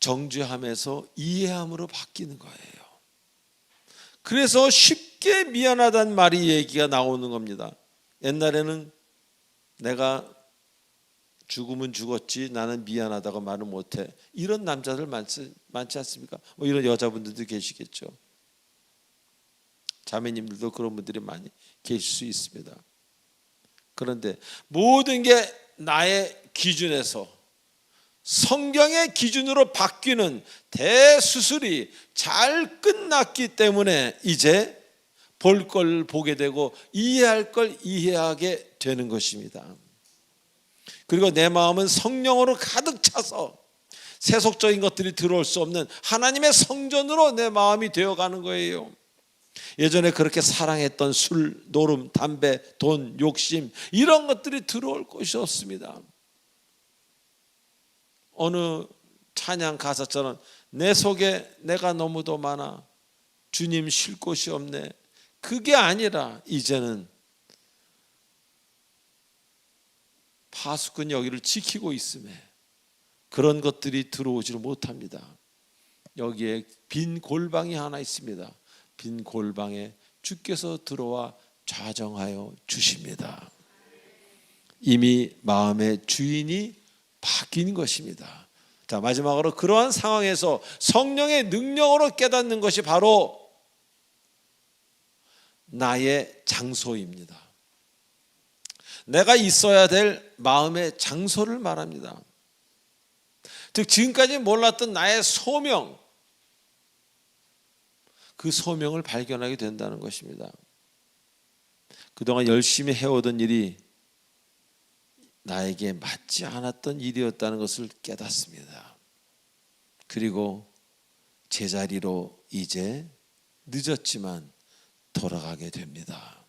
정죄함에서 이해함으로 바뀌는 거예요. 그래서 쉽게 미안하다는 말이 얘기가 나오는 겁니다. 옛날에는 내가 죽으면 죽었지 나는 미안하다고 말을 못해, 이런 남자들 많지 않습니까? 뭐 이런 여자분들도 계시겠죠. 자매님들도 그런 분들이 많이 계실 수 있습니다. 그런데 모든 게 나의 기준에서 성경의 기준으로 바뀌는 대수술이 잘 끝났기 때문에 이제 볼 걸 보게 되고 이해할 걸 이해하게 되는 것입니다. 그리고 내 마음은 성령으로 가득 차서 세속적인 것들이 들어올 수 없는 하나님의 성전으로 내 마음이 되어가는 거예요. 예전에 그렇게 사랑했던 술, 노름, 담배, 돈, 욕심 이런 것들이 들어올 곳이 없습니다. 어느 찬양 가사처럼 내 속에 내가 너무도 많아 주님 쉴 곳이 없네. 그게 아니라 이제는 파수꾼 여기를 지키고 있음에 그런 것들이 들어오지를 못합니다. 여기에 빈 골방이 하나 있습니다. 빈 골방에 주께서 들어와 좌정하여 주십니다. 이미 마음의 주인이 바뀐 것입니다. 자, 마지막으로 그러한 상황에서 성령의 능력으로 깨닫는 것이 바로 나의 장소입니다. 내가 있어야 될 마음의 장소를 말합니다. 즉 지금까지 몰랐던 나의 소명, 그 소명을 발견하게 된다는 것입니다. 그동안 열심히 해오던 일이 나에게 맞지 않았던 일이었다는 것을 깨닫습니다. 그리고 제자리로 이제 늦었지만 돌아가게 됩니다.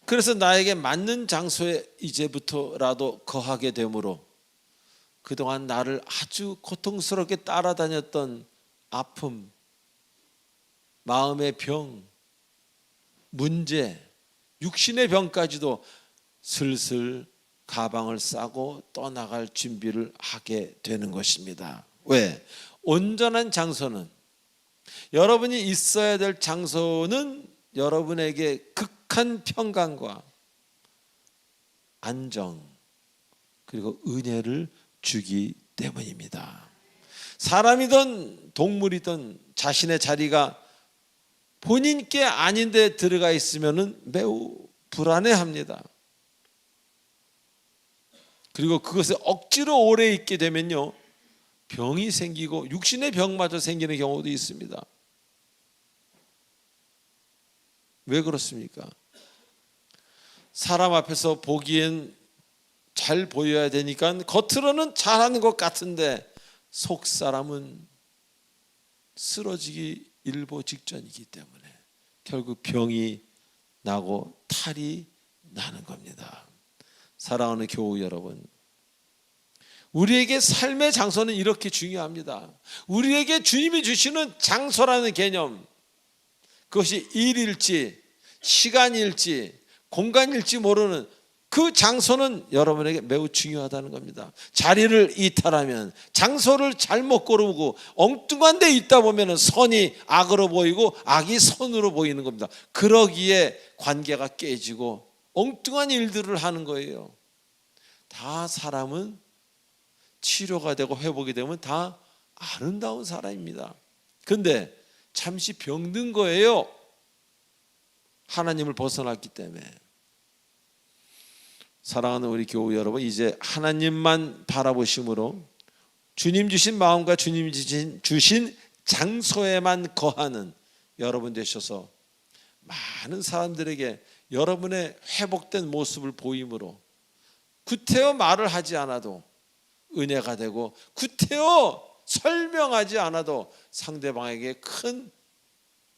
그래서 나에게 맞는 장소에 이제부터라도 거하게 되므로 그동안 나를 아주 고통스럽게 따라다녔던 아픔, 마음의 병, 문제, 육신의 병까지도 슬슬 가방을 싸고 떠나갈 준비를 하게 되는 것입니다. 왜? 온전한 장소는, 여러분이 있어야 될 장소는 여러분에게 극한 평강과 안정 그리고 은혜를 주기 때문입니다. 사람이든 동물이든 자신의 자리가 본인께 아닌데 들어가 있으면 매우 불안해합니다. 그리고 그것에 억지로 오래 있게 되면요, 병이 생기고 육신의 병마저 생기는 경우도 있습니다. 왜 그렇습니까? 사람 앞에서 보기엔 잘 보여야 되니까 겉으로는 잘하는 것 같은데 속 사람은 쓰러지기 일보 직전이기 때문에 결국 병이 나고 탈이 나는 겁니다. 사랑하는 교우 여러분, 우리에게 삶의 장소는 이렇게 중요합니다. 우리에게 주님이 주시는 장소라는 개념, 그것이 일일지 시간일지 공간일지 모르는 그 장소는 여러분에게 매우 중요하다는 겁니다. 자리를 이탈하면, 장소를 잘못 고르고 엉뚱한 데 있다 보면 선이 악으로 보이고 악이 선으로 보이는 겁니다. 그러기에 관계가 깨지고 엉뚱한 일들을 하는 거예요. 다 사람은 치료가 되고 회복이 되면 다 아름다운 사람입니다. 그런데 잠시 병든 거예요. 하나님을 벗어났기 때문에. 사랑하는 우리 교우 여러분, 이제 하나님만 바라보심으로 주님 주신 마음과 주님 주신 장소에만 거하는 여러분 되셔서 많은 사람들에게 여러분의 회복된 모습을 보임으로 구태여 말을 하지 않아도 은혜가 되고 구태여 설명하지 않아도 상대방에게 큰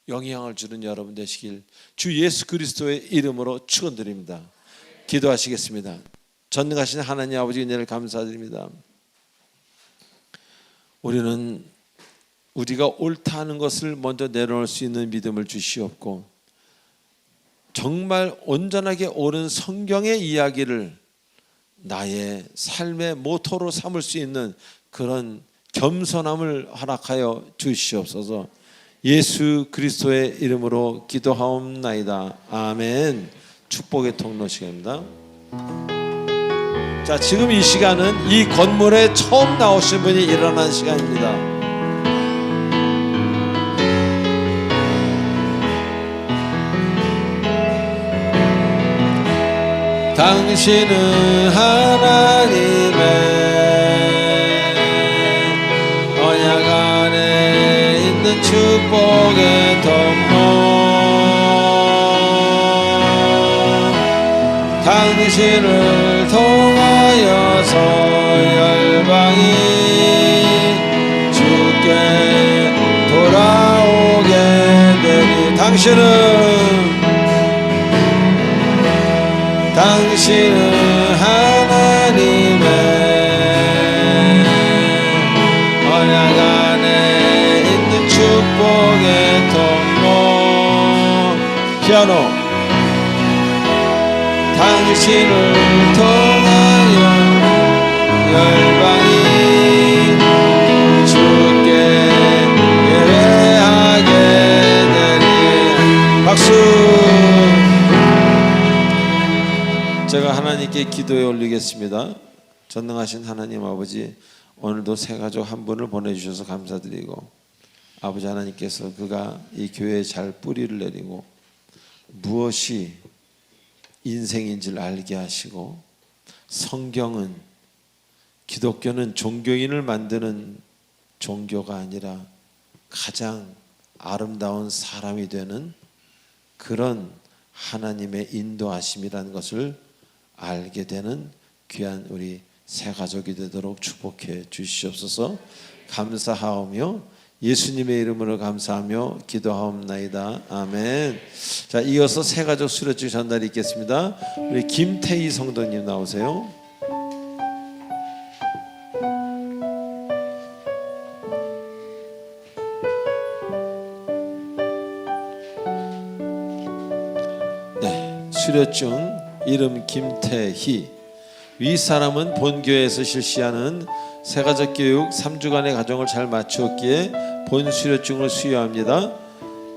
영향을 주는 여러분 되시길 주 예수 그리스도의 이름으로 축원드립니다. 기도하시겠습니다. 전능하신 하나님 아버지 은혜를 감사드립니다. 우리는 우리가 옳다 하는 것을 먼저 내려놓을 수 있는 믿음을 주시옵고 정말 온전하게 옳은 성경의 이야기를 나의 삶의 모토로 삼을 수 있는 그런 겸손함을 허락하여 주시옵소서. 예수 그리스도의 이름으로 기도하옵나이다. 아멘. 축복의 통로 시간입니다. 자, 지금 이 시간은 이 건물에 처음 나오신 분이 일어난 시간입니다. 당신은 하나님의 언약 안에 있는 축복의 통로 당신을 통하여서 열방이 주께 돌아오게 되니 당신은 하나님의 언약 안에 있는 축복의 통로 피아노 당신을 통하여 열방이 주께 예배하게 되리. 박수. 제가 하나님께 기도에 올리겠습니다. 전능하신 하나님 아버지, 오늘도 새 가족 한 분을 보내주셔서 감사드리고 아버지 하나님께서 그가 이 교회에 잘 뿌리를 내리고 무엇이 인생인지를 알게 하시고 성경은 기독교는 종교인을 만드는 종교가 아니라 가장 아름다운 사람이 되는 그런 하나님의 인도하심이라는 것을 알게 되는 귀한 우리 새 가족이 되도록 축복해 주시옵소서. 감사하오며 예수님의 이름으로 감사하며 기도하옵나이다. 아멘. 자, 이어서 새 가족 수료증 전달이 있겠습니다. 우리 김태희 성도님 나오세요. 네, 수료증 이름 김태희. 윗사람은 본교회에서 실시하는 새가족 교육 3주간의 과정을 잘 마치었기에 본 수료증을 수여합니다.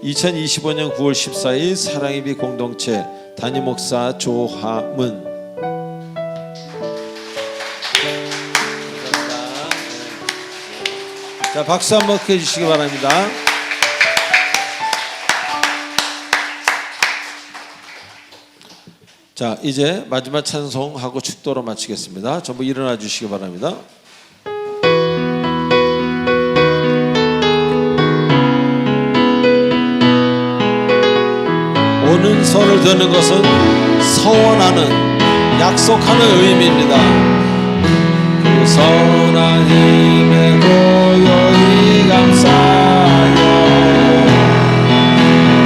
2025년 9월 14일 사랑의비 공동체 담임 목사 조하문. 자, 박수 한번 해주시기 바랍니다. 자, 이제 마지막 찬송하고 축도로 마치겠습니다. 전부 일어나 주시기 바랍니다. 오는 손을 드는 것은 서원하는, 약속하는 의미입니다. 그 선한 힘에 고요히 감사하여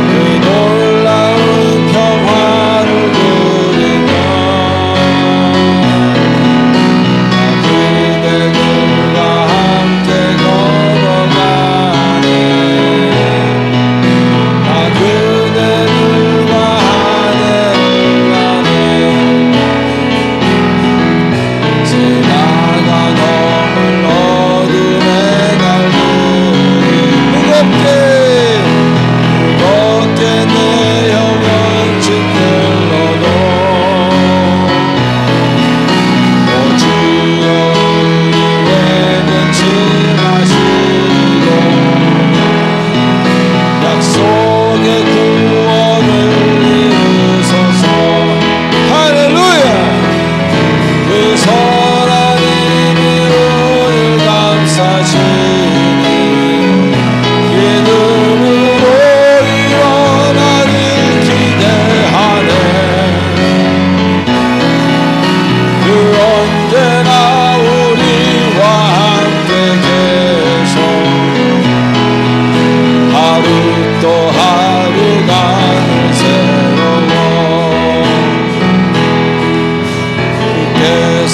그 놀라운 평화를 누리며 그대들과 함께 걸어가네. 그대들과 하늘을 가네. 지나가 넘을 어둠의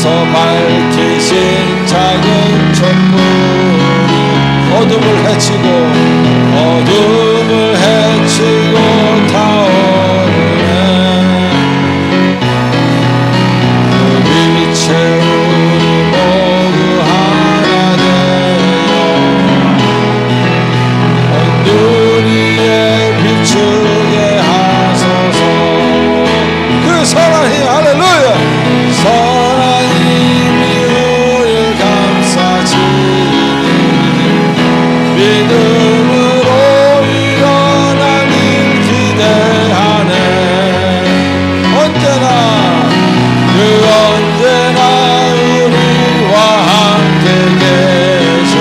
위에서 밝히신 작은 촛불이 어둠을 해치고 타오르네. 그 빛에 우리 모두 하나 되어 온 누리에 비추게 하소서. 그 선하니 할렐루야. 선한 힘이 우리를 감싸시니 믿음으로 일어난 일 기대하네. 언제나 우리와 함께 계셔.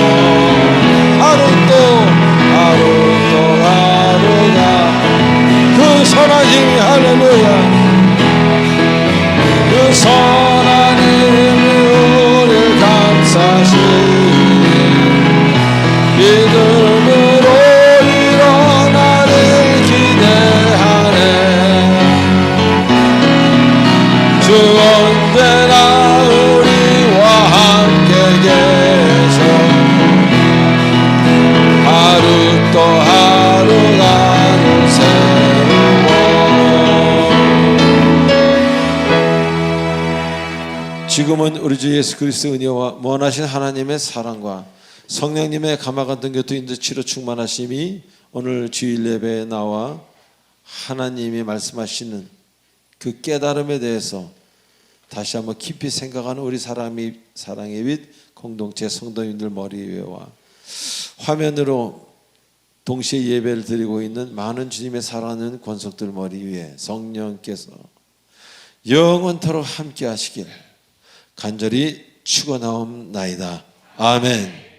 하루 또 하루가 그 선한 힘이 할렐루야. 그 선한 힘이 우리를 감싸시니 믿음으로 일어나를 기대하네. 주 언제나 우리와 함께 계셔. 하루 또 하루가 새로워. 지금은 우리 주 예수 그리스도의 은혜와 무한하신 하나님의 사랑과 성령님의 감화 같은 교토 인도치로 충만하심이 오늘 주일 예배에 나와 하나님이 말씀하시는 그 깨달음에 대해서 다시 한번 깊이 생각하는 우리 사랑의 빛 공동체 성도님들 머리 위에와 화면으로 동시에 예배를 드리고 있는 많은 주님의 사랑하는 권속들 머리 위에 성령께서 영원토록 함께 하시길 간절히 축원하옵나이다. 아멘.